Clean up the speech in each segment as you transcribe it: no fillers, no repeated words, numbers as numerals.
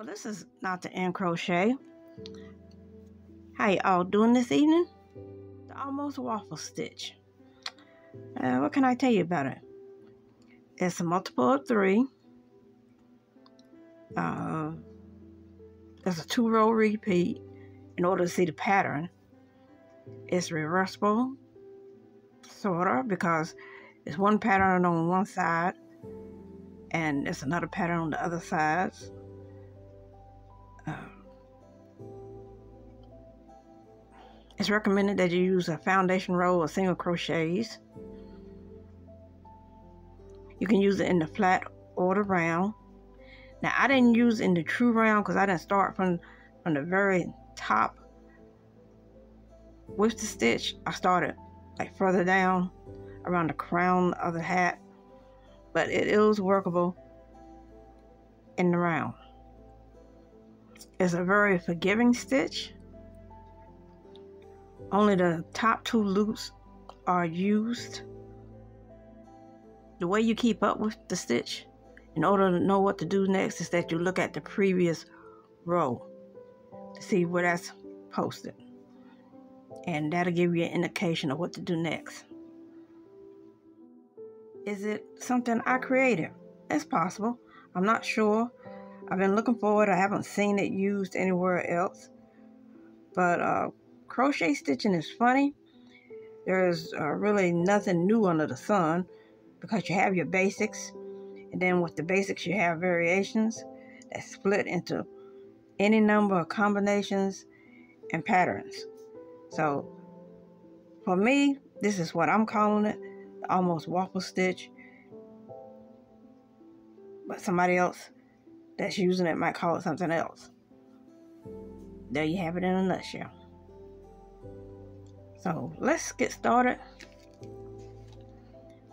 Hello, this is not the end crochet. How y'all doing this evening? The almost waffle stitch. What can I tell you about it? It's a multiple of 3. There's a 2-row repeat. In order to see the pattern, it's reversible, sorta, because it's one pattern on one side and it's another pattern on the other sides. It's recommended that you use a foundation row of single crochets. You can use it in the flat or the round. Now, I didn't use it in the true round because I didn't start from the very top with the stitch. I started like further down around the crown of the hat, but it is workable in the round. It's a very forgiving stitch. Only the top 2 loops are used. The way you keep up with the stitch in order to know what to do next is that you look at the previous row to see where that's posted, and that'll give you an indication of what to do next. Is it something I created? It's possible. I'm not sure. I've been looking for it. I haven't seen it used anywhere else. But crochet stitching is funny. There's really nothing new under the sun because you have your basics, and then with the basics you have variations that split into any number of combinations and patterns. So for me, this is what I'm calling it, the almost waffle stitch. But somebody else that's using it might call it something else. There you have it in a nutshell. So let's get started.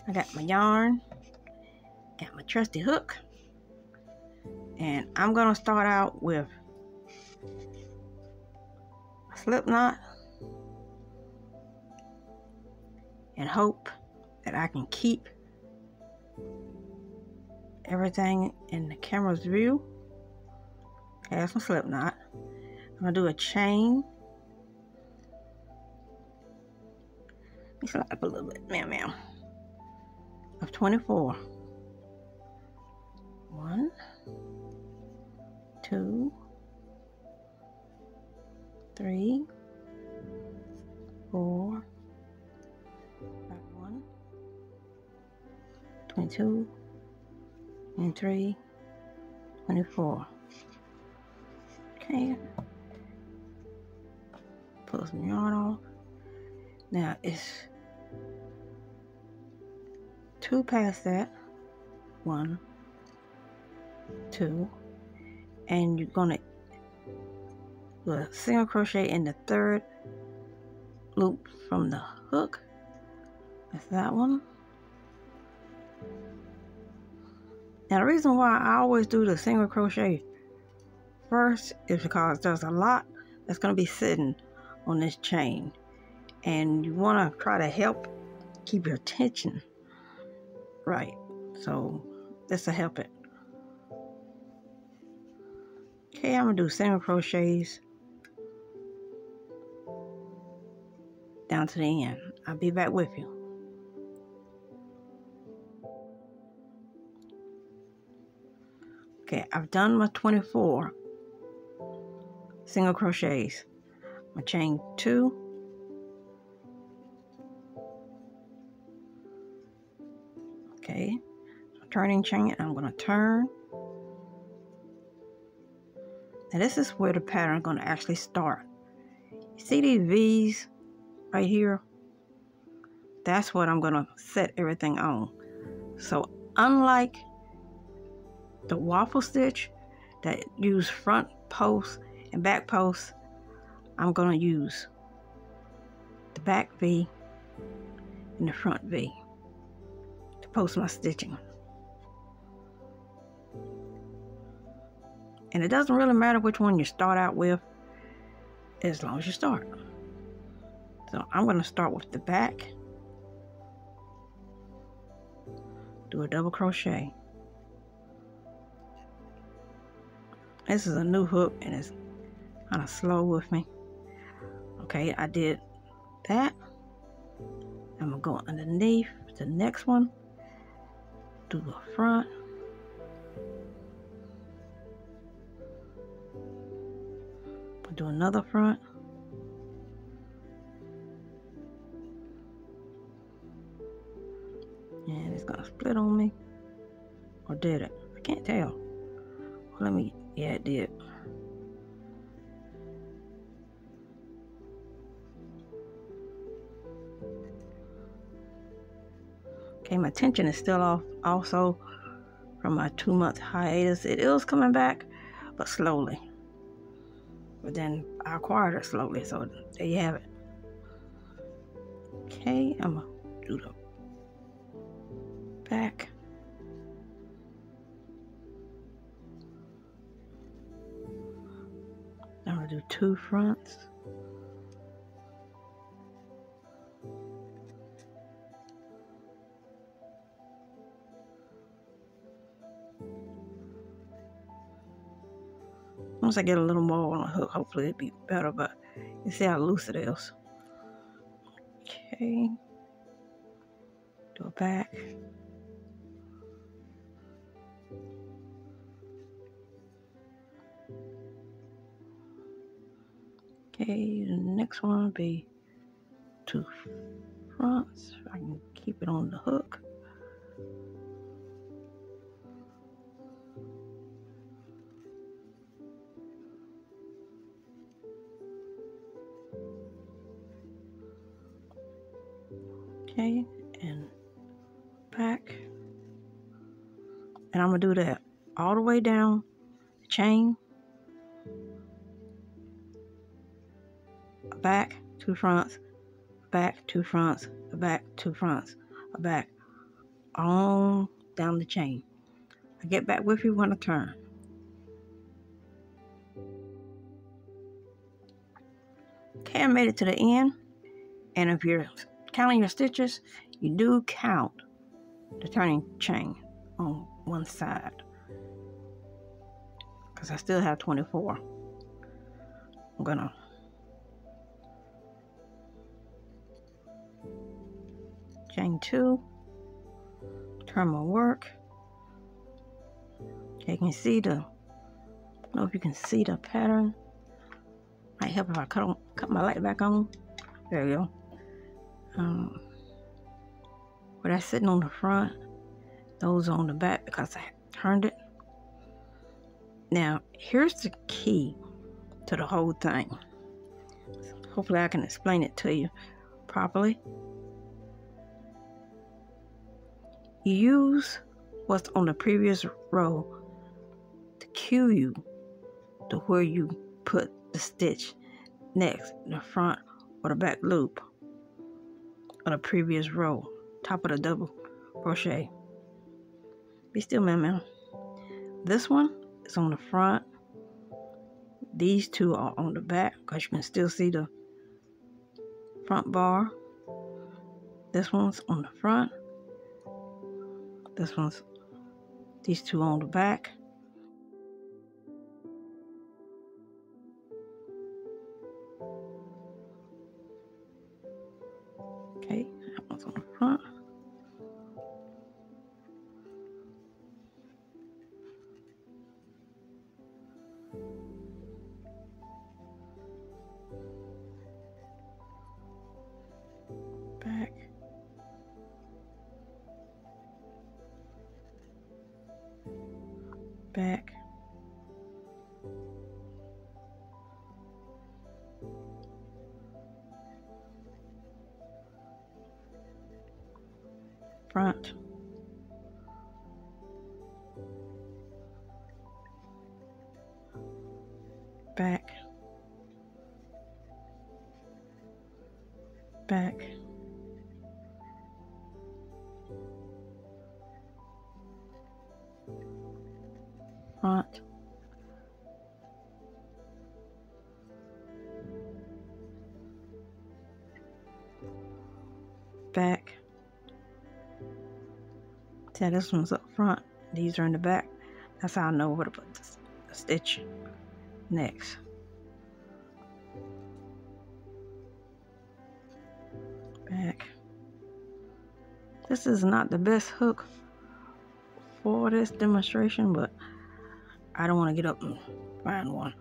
I got my yarn, got my trusty hook, and I'm gonna start out with a slip knot and hope that I can keep everything in the camera's view. Have some slip knot. I'm gonna do a chain. Let me slide up a little bit, meow, of 24. 1, 2, 3, 4, 1, 22, and 3, 24. Okay. Pull some yarn off. Now it's 2 past that. 1, 2, and you're gonna do a single crochet in the 3rd loop from the hook. That's that one. Now the reason why I always do the single crochet first is because there's a lot that's going to be sitting on this chain, and you want to try to help keep your tension right. So this will help it. Okay, I'm going to do single crochets down to the end. I'll be back with you. Okay, I've done my 24 single crochets. I chain 2, okay, so turning chain, I'm going to turn. Now this is where the pattern is going to actually start. You see these V's right here? That's what I'm going to set everything on. So unlike the waffle stitch that use front posts and back posts, I'm going to use the back V and the front V to post my stitching. And it doesn't really matter which one you start out with as long as you start. So I'm going to start with the back, do a double crochet, This is a new hook and it's kind of slow with me. Okay, I did that. I'm gonna go underneath the next one, do the front, do another front, and it's gonna split on me, or did it? I can't tell. Let me, yeah, it did. Okay, my tension is still off also from my 2-month hiatus. It is coming back, but slowly. But then I acquired it slowly, so there you have it. Okay, I'm gonna do the back. I'm gonna do 2 fronts. Once I get a little more on the hook, hopefully it'll be better, but you see how loose it is. Okay, do a back. Okay, the next one will be 2 fronts. If I can keep it on the hook. Okay, and back. And I'm gonna do that all the way down the chain. A back, 2 fronts, back, 2 fronts, a back, 2 fronts, a back, on down the chain. I get back with you when I turn. Okay, I made it to the end, and if you're counting your stitches, you do count the turning chain on one side, because I still have 24. I'm gonna chain 2, turn my work. Okay, you can see the, I don't know if you can see the pattern. Might help if I cut my light back on. There we go. Where that's sitting on the front, those on the back because I turned it. Now, here's the key to the whole thing. Hopefully I can explain it to you properly. You use what's on the previous row to cue you to where you put the stitch next, the front or the back loop of the previous row, top of the double crochet. Be still, man. This one is on the front. These 2 are on the back because you can still see the front bar. This one's on the front. These 2 on the back. Okay, that one's on the front. Back. Back. Front. Back. Back. Front. Back. See how this one's up front, these are in the back. That's how I know where to put the stitch next. Back. This is not the best hook for this demonstration, but I don't want to get up and find one.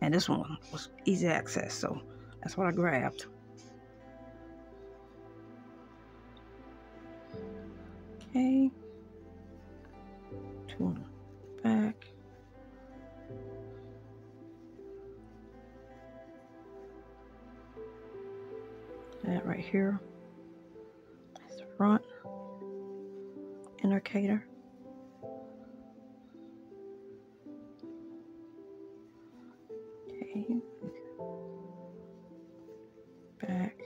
And this one was easy access, so that's what I grabbed. Okay. 2 on the back. That right here. That's the front indicator. Okay. Back.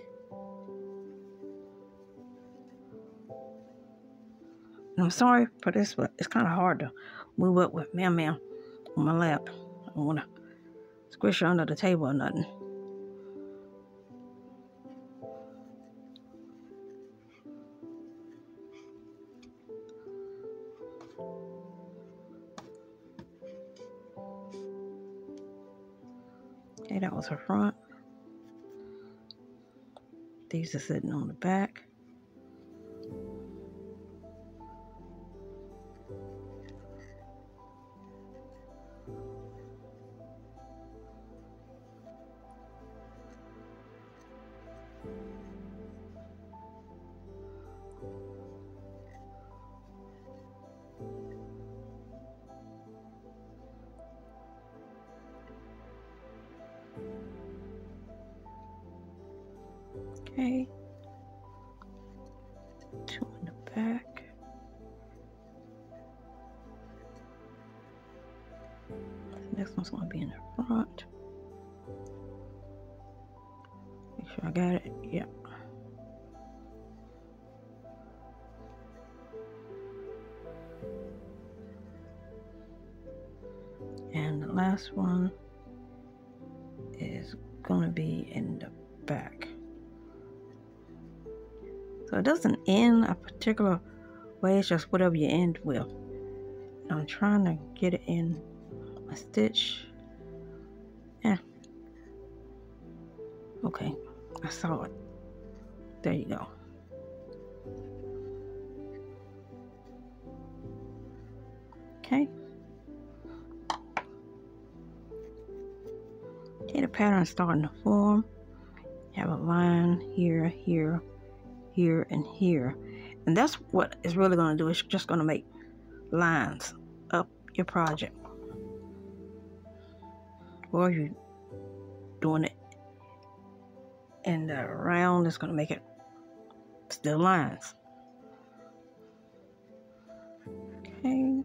And I'm sorry for this, but it's kind of hard to move up with Mam on my lap. I don't want to squish her under the table or nothing. Okay, that was her front. These are sitting on the back. Okay, 2 in the back. The next one's going to be in the front. Make sure I got it. Yep. And the last one is going to be in the back. So it doesn't end a particular way, it's just whatever you end with. And I'm trying to get it in my stitch. Yeah. Okay, I saw it. There you go. Okay. Okay, the pattern's starting to form. You have a line here, here, here, and here. And that's what it's really going to do. It's just going to make lines up your project. Or you're doing it in the round, it's going to make it still lines. Okay,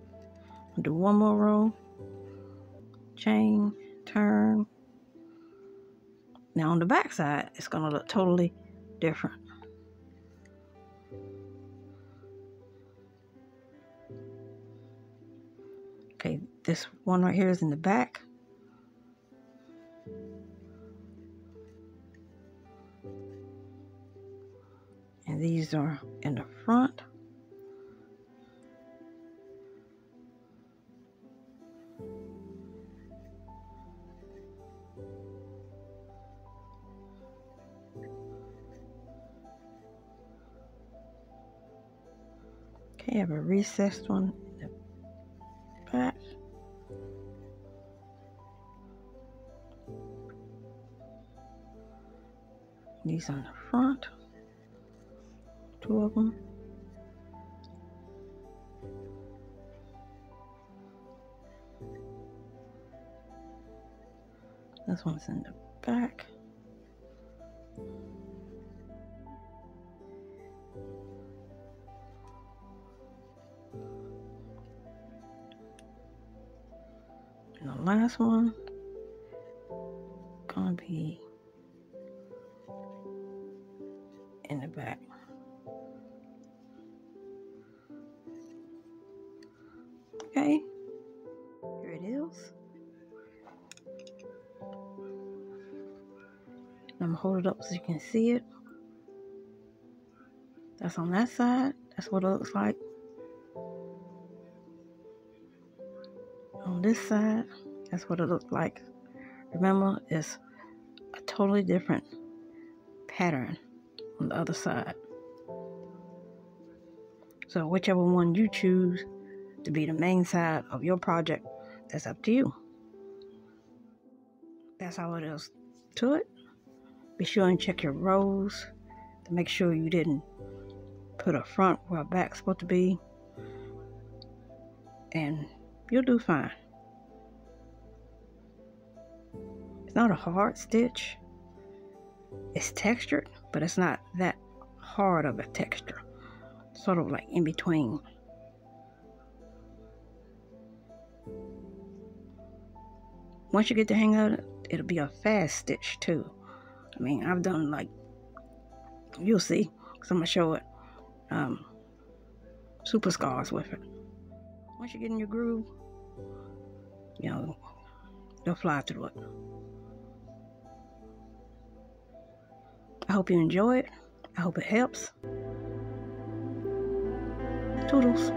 I'll do one more row, chain, turn. Now on the back side, it's going to look totally different. Okay, this one right here is in the back. And these are in the front. Okay, I have a recessed one in the back. These on the front. 2 of them. This one's in the back. And the last one gonna be in the back. Okay, here it is. I'm gonna hold it up so you can see it. That's on that side. That's what it looks like. On this side. That's what it looked like. Remember, it's a totally different pattern on the other side. So whichever one you choose to be the main side of your project, that's up to you. That's all it is to it. Be sure and check your rows to make sure you didn't put a front where a back's supposed to be, and you'll do fine. It's not a hard stitch. It's textured, but it's not that hard of a texture. Sort of like in between. Once you get the hang of it, it'll be a fast stitch too. I mean, I've done like, you'll see, because I'm going to show it, super scars with it. Once you get in your groove, you know, they'll fly through it. I hope you enjoy it. I hope it helps. Toodles.